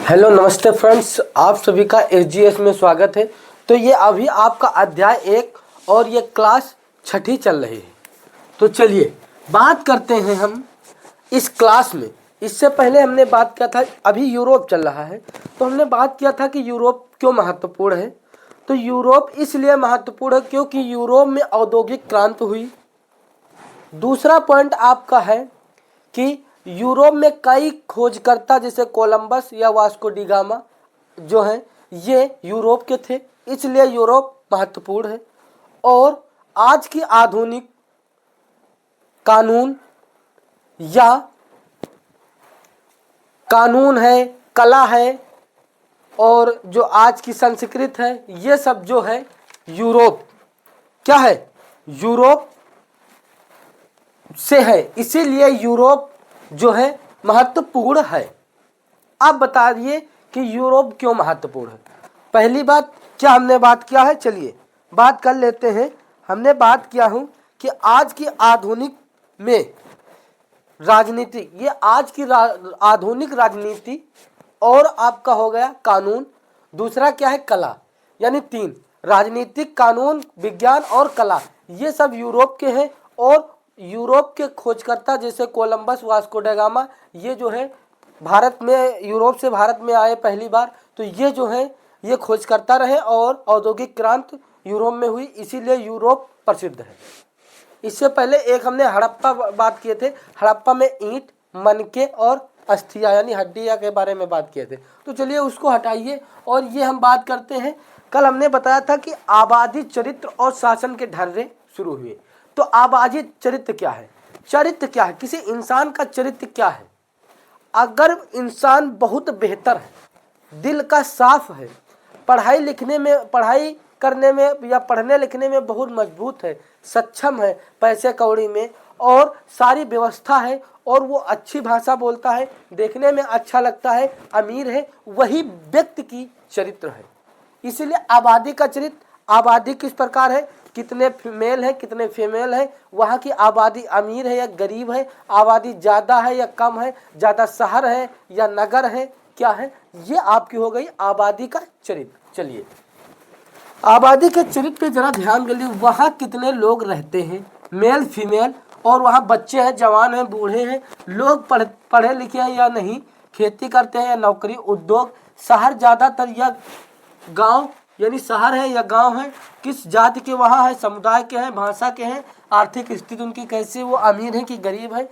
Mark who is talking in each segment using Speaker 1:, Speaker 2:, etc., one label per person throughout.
Speaker 1: Hello नमस्ते friends, आप सभी का एसजीएस में स्वागत है। तो ये अभी आपका अध्याय 1 और ये क्लास 6ठी चल रही है। तो चलिए बात करते हैं हम इस क्लास में। इससे पहले हमने बात किया था, अभी यूरोप चल रहा है, तो हमने बात किया था कि यूरोप क्यों महत्वपूर्ण है। तो यूरोप इसलिए महत्वपूर्ण है क्योंकि यूरोप में औद्योगिक क्रांति हुई। दूसरा पॉइंट आपका है कि यूरोप में कई खोजकर्ता जैसे कोलंबस या वास्को डी गामा जो हैं ये यूरोप के थे, इसलिए यूरोप महत्वपूर्ण है। और आज की आधुनिक कानून है, कला है और जो आज की संस्कृत है, ये सब जो है यूरोप क्या है, यूरोप से है, इसीलिए यूरोप जो है महत्वपूर्ण है। आप बताइए कि यूरोप क्यों महत्वपूर्ण है। पहली बात क्या हमने बात किया है, चलिए बात कर लेते हैं। हमने बात किया हूं कि आज की आधुनिक में राजनीति, ये आज की आधुनिक राजनीति और आपका हो गया कानून। दूसरा क्या है, कला, यानी 3 राजनीतिक, कानून, विज्ञान और कला, ये सब यूरोप के हैं। और यूरोप के खोजकर्ता जैसे कोलंबस, वास्को डी गामा, ये जो है भारत में, यूरोप से भारत में आए पहली बार, तो ये जो है ये खोजकर्ता रहे और औद्योगिक क्रांति यूरोप में हुई, इसीलिए यूरोप प्रसिद्ध है। इससे पहले एक हमने हड़प्पा बात किए थे, हड़प्पा में ईंट, मनके और अस्थियां यानी हड्डियां के बारे में बात किए थे। तो चलिए उसको हटाइए और ये हम बात करते हैं। कल हमने बताया था कि आबादी, चरित्र और शासन के ढर्रे शुरू हुए। तो आबादी चरित्र क्या है, चरित्र क्या है, किसी इंसान का चरित्र क्या है। अगर इंसान बहुत बेहतर है, दिल का साफ है, पढ़ाई करने में या पढ़ने लिखने में बहुत मजबूत है, सक्षम है, पैसे कौड़ी में और सारी व्यवस्था है, और वो अच्छी भाषा बोलता है, देखने में अच्छा लगता है, अमीर है, वही व्यक्ति की चरित्र है। इसीलिए आबादी का चरित्र, आबादी किस प्रकार है, कितने मेल है, कितने फीमेल है, वहाँ की आबादी अमीर है या गरीब है, आबादी ज़्यादा है या कम है, ज़्यादा शहर है या नगर है, क्या है, ये आपकी हो गई आबादी का चरित्र। चलिए आबादी के चरित्र पे जरा ध्यान दीजिए। वहाँ कितने लोग रहते हैं, मेल फीमेल, और वहाँ बच्चे हैं, जवान हैं, बूढ़े हैं, लोग पढ़े लिखे हैं या नहीं, खेती करते हैं या नौकरी, उद्योग, शहर ज़्यादातर या गांव, यानी शहर है या गांव है, किस जाति के वहाँ है, समुदाय के हैं, भाषा के हैं, आर्थिक स्थिति उनकी कैसी, वो अमीर है कि गरीब है।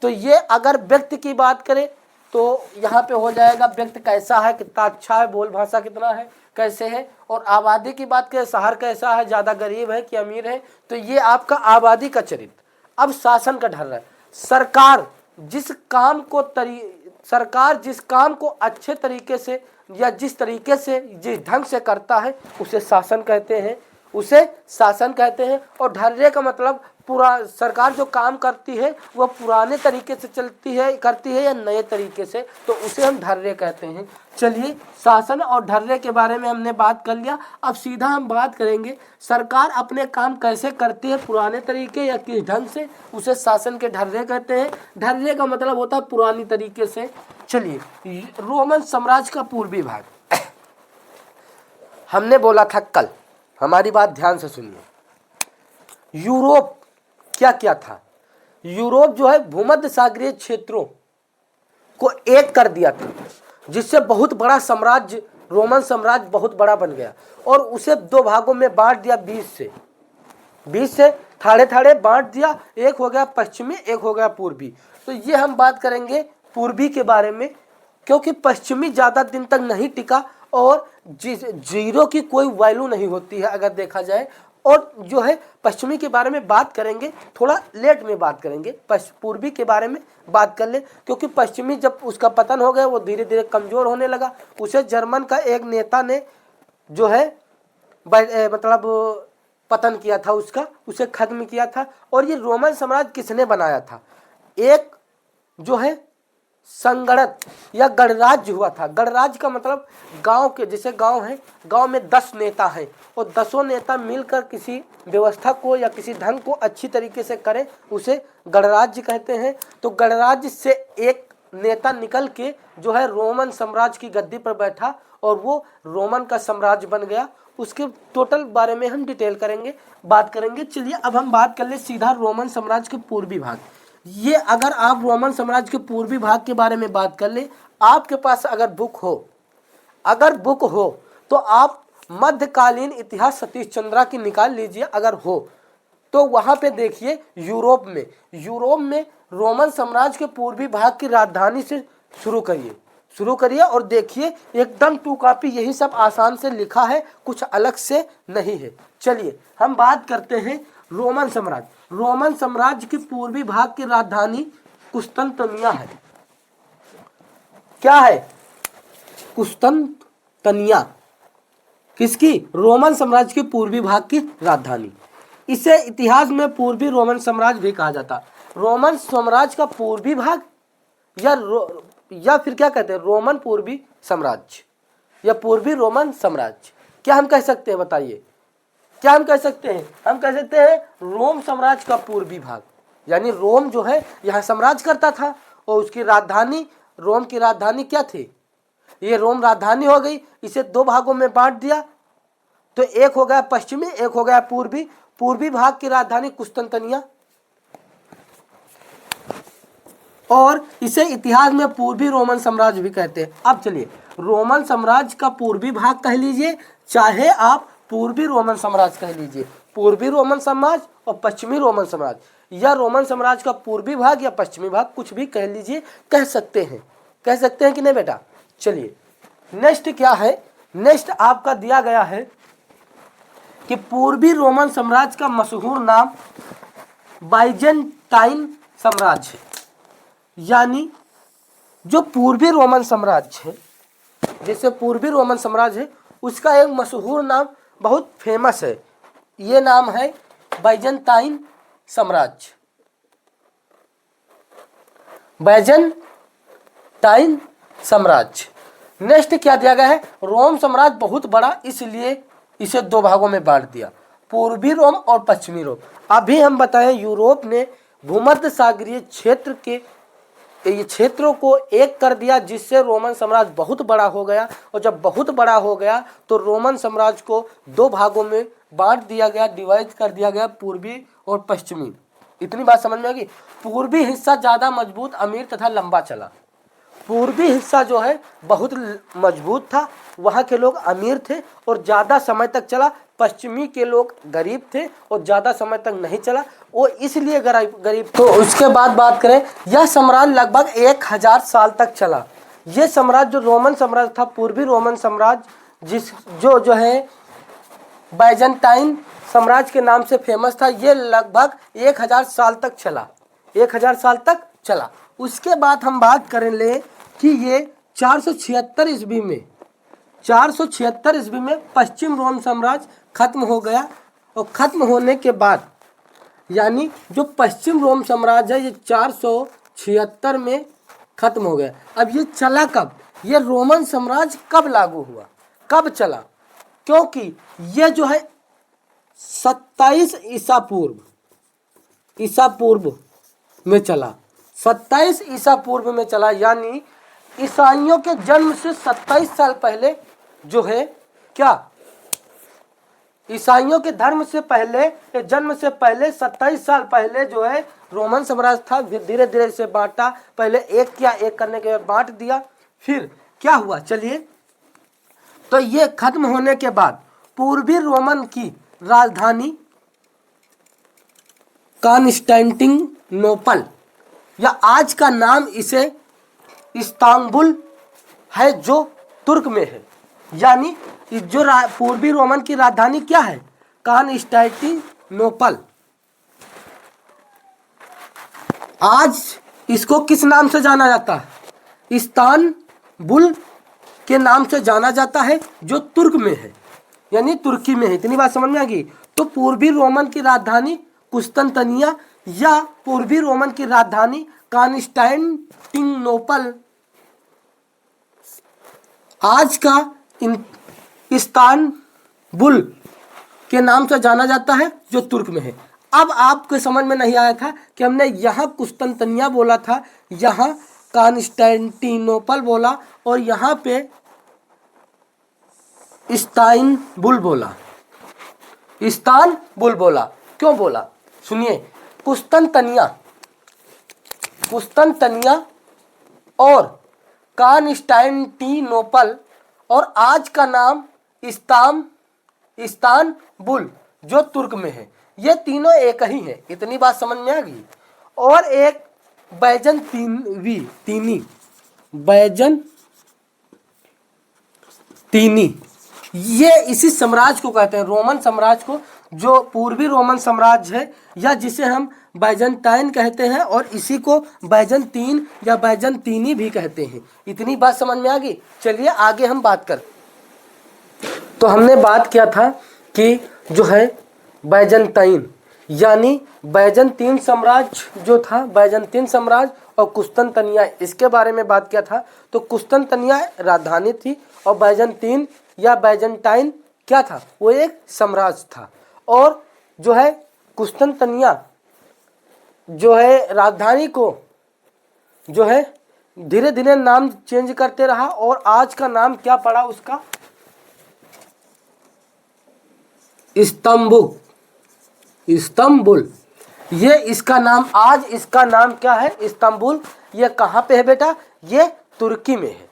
Speaker 1: तो ये अगर व्यक्ति की बात करें तो यहाँ पे हो जाएगा व्यक्ति कैसा है, कितना अच्छा है, बोल भाषा कितना है, कैसे है। और आबादी की बात करें, शहर कैसा है, ज़्यादा गरीब है कि अमीर है, तो ये आपका आबादी का चरित्र। अब शासन का ढर्रा, सरकार जिस काम को अच्छे तरीके से या जिस तरीके से, जिस ढंग से करता है, उसे शासन कहते हैं। और ढर्रे का मतलब सरकार जो काम करती है वह पुराने तरीके से करती है या नए तरीके से, तो उसे हम ढर्रे कहते हैं। चलिए शासन और ढर्रे के बारे में हमने बात कर लिया। अब सीधा हम बात करेंगे सरकार अपने काम कैसे करती है, पुराने तरीके या किस ढंग से, उसे शासन के ढर्रे कहते हैं। ढर्रे का मतलब होता है पुरानी तरीके से। चलिए रोमन साम्राज्य का पूर्वी भाग, हमने बोला था कल, हमारी बात ध्यान से सुनिए। यूरोप क्या क्या था, यूरोप जो है भूमध्य सागरीय क्षेत्रों को एक कर दिया था, जिससे बहुत बड़ा साम्राज्य, रोमन साम्राज्य बहुत बड़ा बन गया, और उसे 2 भागों में बांट दिया, 20 से थाड़े बांट दिया। एक हो गया पश्चिमी, एक हो गया पूर्वी। तो ये हम बात करेंगे पूर्वी के बारे में, क्योंकि पश्चिमी ज़्यादा दिन तक नहीं टिका और जीरो की कोई वैल्यू नहीं होती है अगर देखा जाए। और जो है पश्चिमी के बारे में बात करेंगे, थोड़ा लेट में बात करेंगे, पूर्वी के बारे में बात कर ले, क्योंकि पश्चिमी जब उसका पतन हो गया, वो धीरे धीरे कमज़ोर होने लगा। उसे जर्मन का एक नेता ने जो है मतलब पतन किया था, उसे खत्म किया था। और ये रोमन साम्राज्य किसने बनाया था, एक जो है संगणत या गणराज्य हुआ था। गणराज्य का मतलब गांव के, जैसे गांव है, गांव में 10 नेता हैं और 10 नेता मिलकर किसी व्यवस्था को या किसी ढंग को अच्छी तरीके से करें, उसे गणराज्य कहते हैं। तो गणराज्य से एक नेता निकल के जो है रोमन साम्राज्य की गद्दी पर बैठा और वो रोमन का साम्राज्य बन गया। उसके टोटल बारे में हम डिटेल करेंगे, बात करेंगे। चलिए अब हम बात कर ले सीधा रोमन साम्राज्य के पूर्वी भाग। ये अगर आप रोमन साम्राज्य के पूर्वी भाग के बारे में बात कर ले, आपके पास अगर बुक हो तो आप मध्यकालीन इतिहास सतीश चंद्रा की निकाल लीजिए। अगर हो तो वहां पे देखिए यूरोप में रोमन साम्राज्य के पूर्वी भाग की राजधानी से शुरू करिए और देखिए एकदम टू कॉपी, यही सब आसान से लिखा है, कुछ अलग से नहीं है। चलिए हम बात करते हैं रोमन साम्राज्य के पूर्वी भाग की राजधानी कुस्तंतनिया है। क्या है? कुस्तंतनिया। किसकी? रोमन साम्राज्य के पूर्वी भाग की राजधानी। इसे इतिहास में पूर्वी रोमन साम्राज्य भी कहा जाता। रोमन साम्राज्य का पूर्वी भाग या फिर क्या कहते हैं, रोमन पूर्वी साम्राज्य या पूर्वी रोमन साम्राज्य। क्या हम कह सकते हैं, बताइए क्या हम कह सकते हैं? हम कह सकते हैं रोम साम्राज्य का पूर्वी भाग, यानी रोम जो है यहाँ साम्राज्य करता था और उसकी राजधानी, रोम की राजधानी क्या थी? ये रोम राजधानी हो गई। इसे दो भागों में बांट दिया, तो एक हो गया पश्चिमी, एक हो गया पूर्वी। पूर्वी भाग की राजधानी कुस्तंतनिया, और इसे इतिहास में पूर्वी रोमन साम्राज्य भी कहते हैं। अब चलिए रोमन साम्राज्य का पूर्वी भाग कह लीजिए, चाहे आप पूर्वी रोमन साम्राज्य कह लीजिए, पूर्वी रोमन साम्राज्य और पश्चिमी रोमन साम्राज्य, या रोमन साम्राज्य का पूर्वी भाग या पश्चिमी भाग, कुछ भी कह लीजिए, कह सकते हैं कि नहीं बेटा? चलिए नेक्स्ट क्या है, नेक्स्ट आपका दिया गया है कि पूर्वी रोमन साम्राज्य का मशहूर नाम बाइजेंटाइन साम्राज्य है। यानी जो पूर्वी रोमन साम्राज्य है, जैसे पूर्वी रोमन साम्राज्य है, उसका एक मशहूर नाम बहुत फेमस है, ये नाम है बाइजेंटाइन साम्राज्य। बाइजेंटाइन साम्राज्य। नेक्स्ट क्या दिया गया है? रोम साम्राज्य बहुत बड़ा, इसलिए इसे दो भागों में बांट दिया, पूर्वी रोम और पश्चिमी रोम। अभी हम बताएं यूरोप ने भूमध्य सागरीय क्षेत्र के ये क्षेत्रों को एक कर दिया, जिससे रोमन साम्राज्य बहुत बड़ा हो गया। और जब बहुत बड़ा हो गया तो रोमन साम्राज्य को दो भागों में बांट दिया गया, डिवाइड कर दिया गया, पूर्वी और पश्चिमी। इतनी बात समझ में आएगी। पूर्वी हिस्सा ज़्यादा मजबूत, अमीर तथा लंबा चला। पूर्वी हिस्सा जो है बहुत मजबूत था, वहाँ के लोग अमीर थे और ज़्यादा समय तक चला। पश्चिमी के लोग गरीब थे और ज़्यादा समय तक नहीं चला, वो इसलिए गरीब। तो उसके बाद बात करें, यह साम्राज्य लगभग 1000 साल तक चला। ये साम्राज्य जो रोमन साम्राज्य था, पूर्वी रोमन साम्राज्य, जो है बाइजेंटाइन साम्राज्य के नाम से फेमस था, ये लगभग 1000 साल तक चला। 1000 साल तक चला। उसके बाद हम बात करें ले कि ये 476 ईस्वी में पश्चिम रोम साम्राज्य खत्म हो गया। और खत्म होने के बाद, यानी जो पश्चिम रोम साम्राज्य है, ये 476 में खत्म हो गया। अब ये चला कब? ये रोमन साम्राज्य कब लागू हुआ, कब चला? क्योंकि ये जो है 27 ईसा पूर्व में चला। 27 ईसा पूर्व में चला, यानी ईसाइयों के जन्म से 27 साल पहले जो है क्या, ईसाइयों के धर्म से पहले, जन्म से पहले 27 साल पहले जो है रोमन साम्राज्य था। धीरे धीरे से बांटा, पहले एक किया, एक करने के बाद बांट दिया। फिर क्या हुआ, चलिए, तो ये खत्म होने के बाद पूर्वी रोमन की राजधानी कॉन्स्टेंटिनोपल, या आज का नाम इसे इस्तांबुल है, जो तुर्क में है। यानी जो पूर्वी रोमन की राजधानी क्या है? कॉन्स्टेंटिनोपल। आज इसको किस नाम से जाना जाता है? इस्तांबुल के नाम से जाना जाता है, जो तुर्क में है, यानी तुर्की में है। इतनी बात समझ में आ गई। तो पूर्वी रोमन की राजधानी कुस्तंतनिया या पूर्वी रोमन की राजधानी कॉन्स्टेंटिनोपल आज का इस्तांबुल के नाम से जाना जाता है, जो तुर्क में है। अब आपको समझ में नहीं आया था कि हमने यहाँ कुस्तंतनिया बोला था, यहाँ कॉन्स्टेंटिनोपल बोला और यहाँ पे इस्तानबुल बोला। इस्तानबुल बोला, क्यों बोला? सुनिए, कुस्तनतनिया और कॉन्स्टेंटिनोपल और आज का नाम इस्तानबुल जो तुर्क में है, ये तीनों एक ही है। इतनी बात समझ में आ गई। और एक बैजंतीनी, ये इसी साम्राज्य को कहते हैं, रोमन साम्राज्य को, जो पूर्वी रोमन साम्राज्य है या जिसे हम बैजंटाइन कहते हैं और इसी को बैजंतीन या बैजंतीनी भी कहते हैं। इतनी बात समझ में आ गई। चलिए आगे हम बात कर। तो हमने बात किया था कि जो है बैजंटाइन यानी बैजंतीन साम्राज्य जो था, बैजंतीन साम्राज्य और कुस्तनतनिया, इसके बारे में बात किया था। तो कुस्तनतनिया राजधानी थी और बैजंतीन या बैजंटाइन क्या था? वो एक साम्राज्य था। और जो है कुस्तनतनिया जो है राजधानी को जो है धीरे धीरे नाम चेंज करते रहा और आज का नाम क्या पड़ा उसका? इस्तांबुल। ये इसका नाम, आज इसका नाम क्या है? इस्तांबुल। ये कहाँ पे है बेटा? ये तुर्की में है।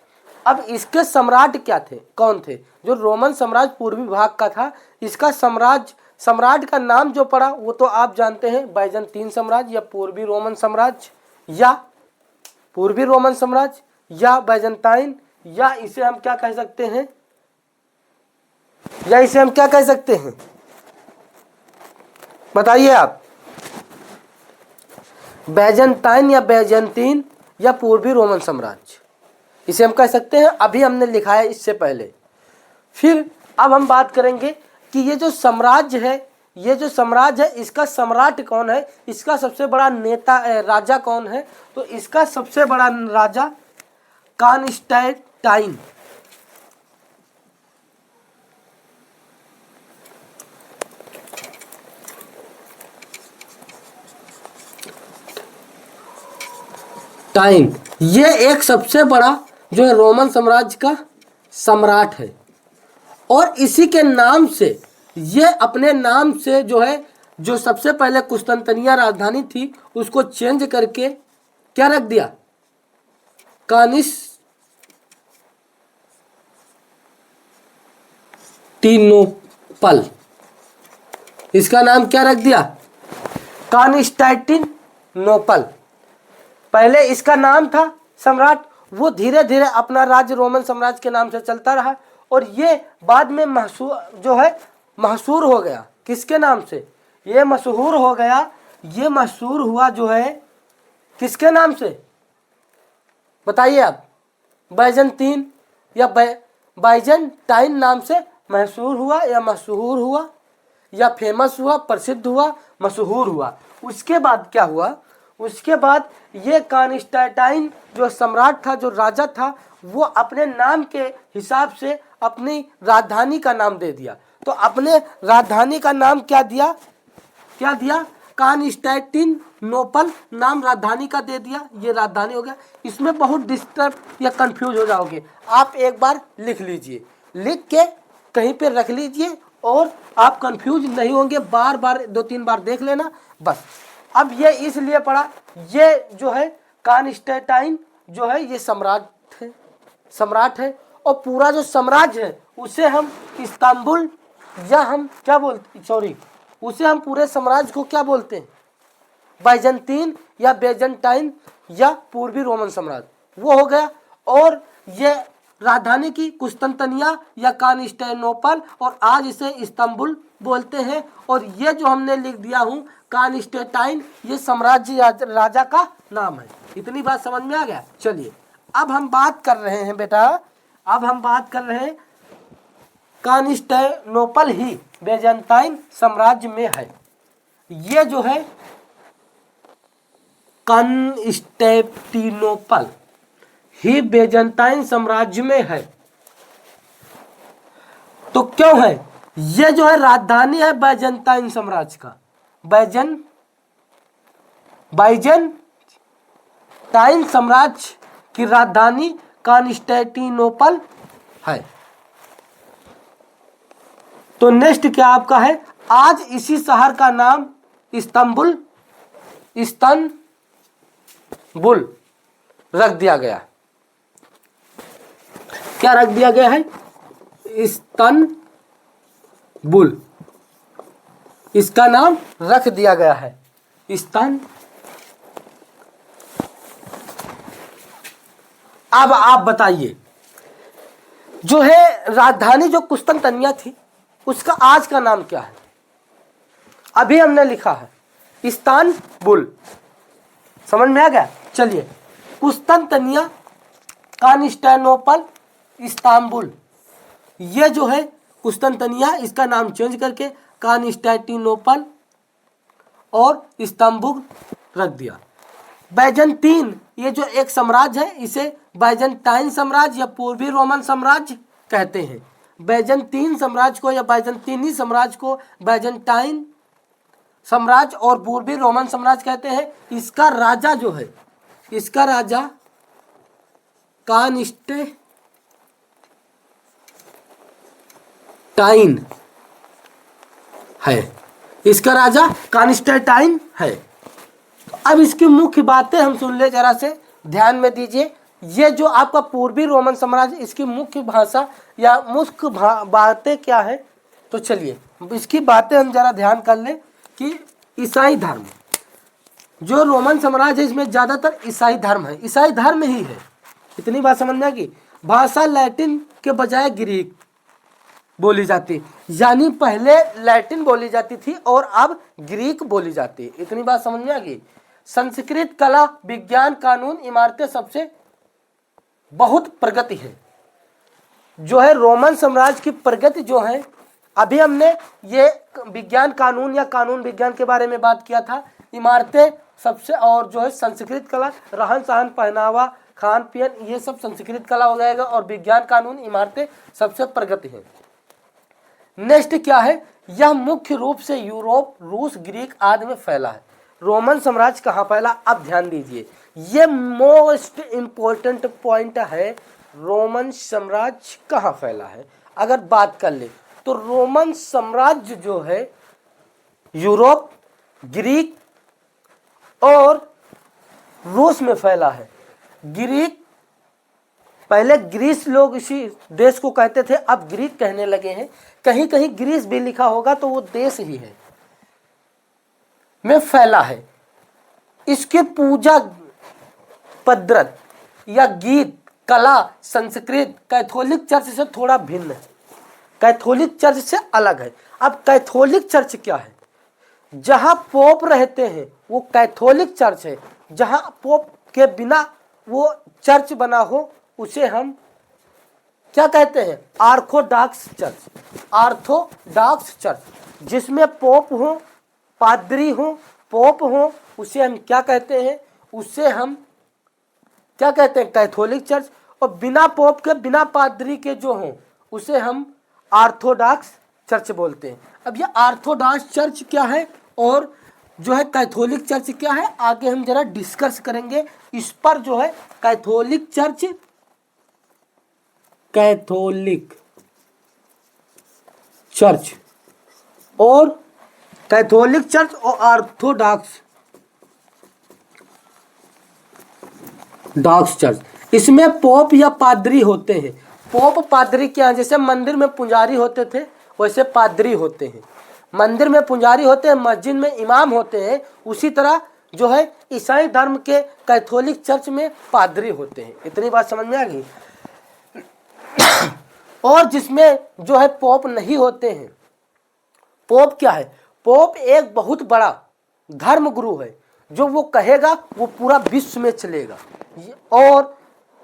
Speaker 1: अब इसके सम्राट क्या थे, कौन थे? जो रोमन साम्राज्य पूर्वी भाग का था, इसका सम्राट का नाम जो पड़ा वो तो आप जानते हैं, बैजंतीन साम्राज्य या पूर्वी रोमन साम्राज्य या बैजंताइन, या इसे हम क्या कह सकते हैं? बताइए आप। बैजंताइन या बैजंतीन या पूर्वी रोमन साम्राज्य, इसे हम कह सकते हैं। अभी हमने लिखा है इससे पहले। फिर अब हम बात करेंगे कि ये जो साम्राज्य है, इसका सम्राट कौन है, इसका सबसे बड़ा नेता राजा कौन है? तो इसका सबसे बड़ा राजा कॉन्स्टेंटाइन। ये एक सबसे बड़ा जो है रोमन साम्राज्य का सम्राट है और इसी के नाम से, ये अपने नाम से जो है, जो सबसे पहले कुस्तनतनिया राजधानी थी उसको चेंज करके क्या रख दिया? कॉन्स्टेंटिनोपल। इसका नाम क्या रख दिया? कॉन्स्टेंटिनोपल। पहले इसका नाम था सम्राट, वो धीरे धीरे अपना राज्य रोमन साम्राज्य के नाम से चलता रहा और ये बाद में मशहूर हो गया। किसके नाम से ये मशहूर हो गया? ये मशहूर हुआ जो है किसके नाम से? बताइए आप। बैजंतीन या बैजंटाइन नाम से मशहूर हुआ या फेमस हुआ, प्रसिद्ध हुआ, मशहूर हुआ। उसके बाद क्या हुआ? उसके बाद ये कॉन्स्टेंटाइन जो सम्राट था, जो राजा था, वो अपने नाम के हिसाब से अपनी राजधानी का नाम दे दिया। तो अपने राजधानी का नाम क्या दिया? कॉन्स्टेंटिनोपल नाम राजधानी का दे दिया। ये राजधानी हो गया। इसमें बहुत डिस्टर्ब या कंफ्यूज हो जाओगे। आप एक बार लिख लीजिए, लिख के कहीं पे रख लीजिए और आप कंफ्यूज नहीं होंगे। बार बार 2-3 बार देख लेना बस। अब ये इसलिए पड़ा, ये जो है कॉन्स्टेंटाइन जो है ये सम्राट है और पूरा जो साम्राज्य है उसे हम इस्तांबुल या हम क्या बोलते, उसे हम पूरे साम्राज्य को क्या बोलते हैं? बैजंतीन या बैजंटाइन या पूर्वी रोमन साम्राज्य, वो हो गया। और ये राजधानी की कुस्तनतनिया या कॉन्स्टेंटिनोपल और आज इसे इस्तांबुल बोलते हैं। और ये जो हमने लिख दिया हूँ कॉन्स्टेंटाइन, ये साम्राज्य राजा का नाम है। इतनी बात समझ में आ गया? चलिए अब हम बात कर रहे हैं बेटा, कॉन्स्टेंटिनोपल ही बैजंटाइन साम्राज्य में है। ये जो है कॉन्स्टेंटिनोपल ही बैजंटाइन साम्राज्य में है। तो क्यों है? ये जो है राजधानी है बैजंटाइन साम्राज्य का। बैजंटाइन साम्राज्य की राजधानी कॉन्स्टेंटिनोपल है। तो नेक्स्ट क्या आपका है, आज इसी शहर का नाम इस्तांबुल रख दिया गया। क्या रख दिया गया है, इस्तांबुल, इसका नाम रख दिया गया है इस्तांबुल। अब आप बताइए, जो है राजधानी जो कुस्तनतनिया थी उसका आज का नाम क्या है? अभी हमने लिखा है इस्तांबुल, समझ में आ गया। चलिए, कुस्तनतनिया, कॉन्स्टेंटिनोपल, इस्तांबुल, ये जो है कुस्तनतनिया, इसका नाम चेंज करके कॉन्स्टेंटिनोपल और इस्तांबुल रख दिया। बैजेंटीन, ये जो एक साम्राज्य है इसे बैजेंटाइन साम्राज्य या पूर्वी रोमन साम्राज्य कहते हैं। बैजेंटीन साम्राज्य को या बैजेंटीनी साम्राज्य को बैजेंटाइन साम्राज्य और पूर्वी रोमन साम्राज्य कहते हैं। इसका राजा जो है, इसका राजा कॉन्स्टेंटाइन है, इसका राजा कॉन्स्टेंटाइन है। अब इसकी मुख्य बातें हम सुन ले, जरा से ध्यान में दीजिए। ये जो आपका पूर्वी रोमन साम्राज्य, इसकी मुख्य भाषा या मुख्य बातें क्या है, तो चलिए इसकी बातें हम जरा ध्यान कर लें कि ईसाई धर्म, जो रोमन साम्राज्य है इसमें ज़्यादातर ईसाई धर्म है, ईसाई धर्म ही है। इतनी बात समझना कि भाषा लैटिन के बजाय ग्रीक बोली जाती, यानी पहले लैटिन बोली जाती थी और अब ग्रीक बोली जाती है। इतनी बात समझ में आ गई। संस्कृत, कला, विज्ञान, कानून, इमारतें सबसे बहुत प्रगति है। जो है रोमन साम्राज्य की प्रगति जो है, अभी हमने ये विज्ञान कानून या कानून विज्ञान के बारे में बात किया था। इमारतें सबसे, और जो है संस्कृत कला, रहन सहन, पहनावा, खान पीन, ये सब संस्कृत कला हो जाएगा। और विज्ञान कानून इमारतें सबसे प्रगति है। नेक्स्ट क्या है, यह मुख्य रूप से यूरोप, रूस, ग्रीक आदि में फैला है। रोमन साम्राज्य कहाँ फैला, अब ध्यान दीजिए, ये मोस्ट इंपॉर्टेंट पॉइंट है। रोमन साम्राज्य कहाँ फैला है, अगर बात कर ले तो रोमन साम्राज्य जो है यूरोप, ग्रीक और रूस में फैला है। ग्रीक, पहले ग्रीस लोग इसी देश को कहते थे, अब ग्रीक कहने लगे हैं। कहीं कहीं ग्रीस भी लिखा होगा तो वो देश ही है, में फैला है। इसके पूजा पद्धति या गीत, कला, संस्कृत कैथोलिक चर्च से थोड़ा भिन्न है, कैथोलिक चर्च से अलग है। अब कैथोलिक चर्च क्या है, जहां पोप रहते हैं वो कैथोलिक चर्च है। जहां पोप के बिना वो चर्च बना हो उसे हम क्या कहते हैं, ऑर्थोडॉक्स चर्च। ऑर्थोडॉक्स चर्च, जिसमें पोप हो, पादरी हो, पोप हो, उसे हम क्या कहते हैं, उसे हम क्या कहते हैं, कैथोलिक चर्च। और बिना पोप के, बिना पादरी के जो हो उसे हम ऑर्थोडॉक्स चर्च बोलते हैं। अब ये ऑर्थोडॉक्स चर्च क्या है और जो है कैथोलिक चर्च क्या है, आगे हम जरा डिस्कस करेंगे इस पर। जो है कैथोलिक चर्च, कैथोलिक चर्च और कैथोलिक चर्च और ऑर्थोडॉक्स चर्च, इसमें पोप या पादरी होते हैं। पोप पादरी क्या है, जैसे मंदिर में पुजारी होते थे वैसे पादरी होते हैं। मंदिर में पुजारी होते हैं, मस्जिद में इमाम होते हैं। उसी तरह जो है ईसाई धर्म के कैथोलिक चर्च में पादरी होते हैं। इतनी बात समझ में आ गई। और जिसमें जो है पोप नहीं होते हैं। पोप क्या है, पोप एक बहुत बड़ा धर्म गुरु है, जो वो कहेगा वो पूरा विश्व में चलेगा। और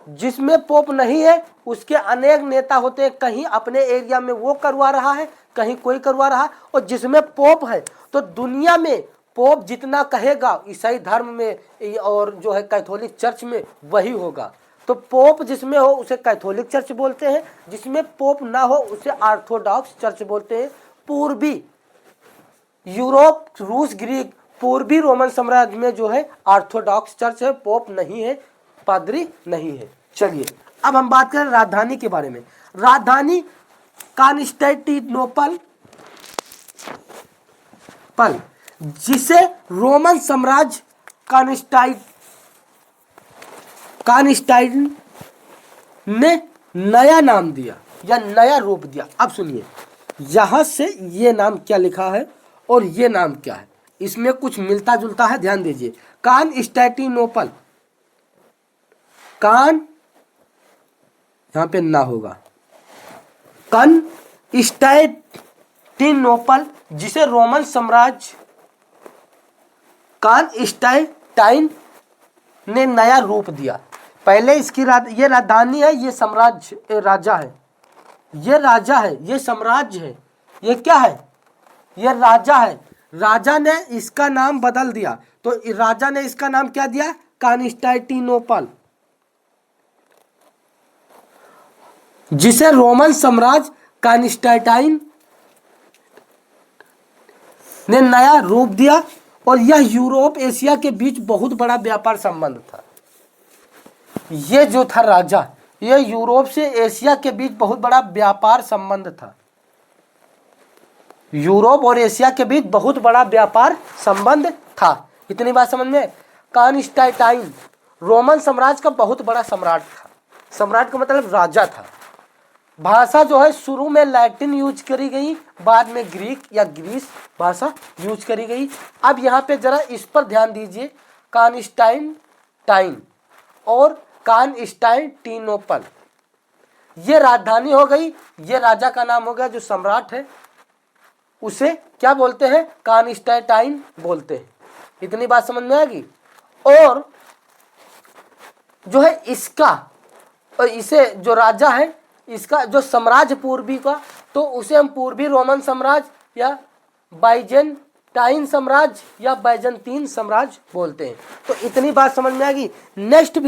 Speaker 1: जिसमें पोप नहीं है उसके अनेक नेता होते हैं, कहीं अपने एरिया में वो करवा रहा है, कहीं कोई करवा रहा है। और जिसमें पोप है तो दुनिया में पोप जितना कहेगा ईसाई धर्म में और जो है कैथोलिक चर्च में वही होगा। तो पोप जिसमें हो उसे कैथोलिक चर्च बोलते हैं, जिसमें पोप ना हो उसे ऑर्थोडॉक्स चर्च बोलते हैं। पूर्वी यूरोप, रूस, ग्रीक, पूर्वी रोमन साम्राज्य में जो है ऑर्थोडॉक्स चर्च है, पोप नहीं है। पादरी नहीं है। चलिए अब हम बात करें राजधानी के बारे में। राजधानी कॉन्स्टेंटिनोपल जिसे रोमन साम्राज्य कॉन्स्टेंटाइन ने नया नाम दिया या नया रूप दिया। अब सुनिए, यहां से ये नाम क्या लिखा है और ये नाम क्या है, इसमें कुछ मिलता जुलता है, ध्यान दीजिए। कॉन्स्टेंटिनोपल, यहां पे ना होगा, कॉन्स्टेंटिनोपल जिसे रोमन साम्राज्य कॉन्स्टेंटाइन ने नया रूप दिया। पहले इसकी ये राजधानी है, ये साम्राज्य राजा है, ये राजा है, ये साम्राज्य है, ये क्या है, ये राजा है। राजा ने इसका नाम बदल दिया, तो राजा ने इसका नाम क्या दिया, कॉन्स्टेंटिनोपल, जिसे रोमन साम्राज्य कॉन्स्टेंटाइन ने नया रूप दिया। और यह यूरोप एशिया के बीच बहुत बड़ा व्यापार संबंध था। ये जो था राजा, यह यूरोप से एशिया के बीच बहुत बड़ा व्यापार संबंध था। यूरोप और एशिया के बीच बहुत बड़ा व्यापार संबंध था। इतनी बात समझ में। कॉन्स्टेंटाइन रोमन साम्राज्य का बहुत बड़ा सम्राट था। सम्राट का मतलब राजा था। भाषा जो है शुरू में लैटिन यूज करी गई, बाद में ग्रीक या ग्रीस भाषा यूज करी गई। अब यहाँ पे जरा इस पर ध्यान दीजिए, कॉन्स्टेंटाइन और कॉन्स्टेंटिनोपल, ये राजधानी हो गई, ये राजा का नाम हो गया, जो सम्राट है उसे क्या बोलते हैं, कॉन्स्टेंटाइन बोलते हैं। इतनी बात समझ में आएगी। और जो है इसका, और इसे जो राजा है इसका जो साम्राज्य पूर्वी का, तो उसे हम पूर्वी रोमन साम्राज्य या बाइजेंटाइन साम्राज्य या बैजेंटीन साम्राज्य बोलते हैं। तो इतनी बात समझ में आएगी। नेक्स्ट